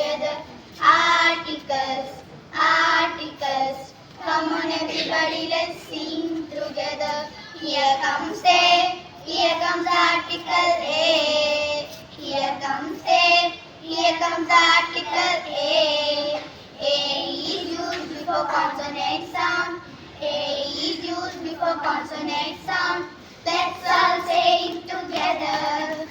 together. Articles, articles. Come on everybody, let's sing together. Here comes A, here comes article A. Here comes A, here comes article A. A is used before consonant sound. A is used before consonant sound. Let's all say it together.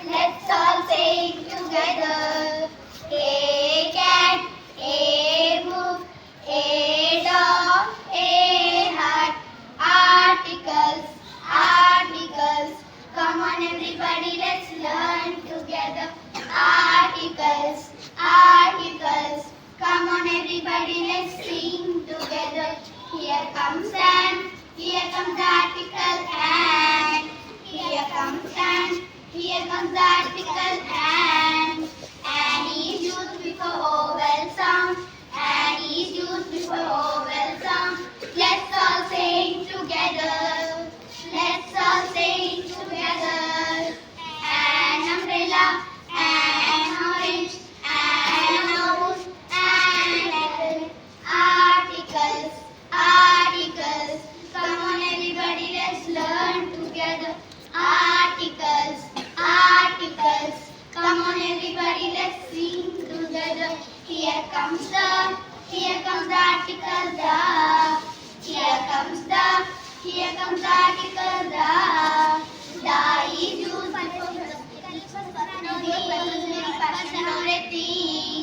Let's all say it together. A cat, A book, A dog, A hat. Articles, articles. Come on everybody, let's learn together. Articles, articles. Come on everybody, let's sing together. Here comes an, here comes article and. Here comes an, here comes article and. And is used before vowel sound. And is used before vowel sound. Let's all say it together. Let's all say it together. An umbrella, an orange, an house, an apple. Articles, articles. Come on everybody, let's learn together. Articles, articles. Come on everybody, let's sing together. Here comes the article the. Here comes the article the. The is used before personality.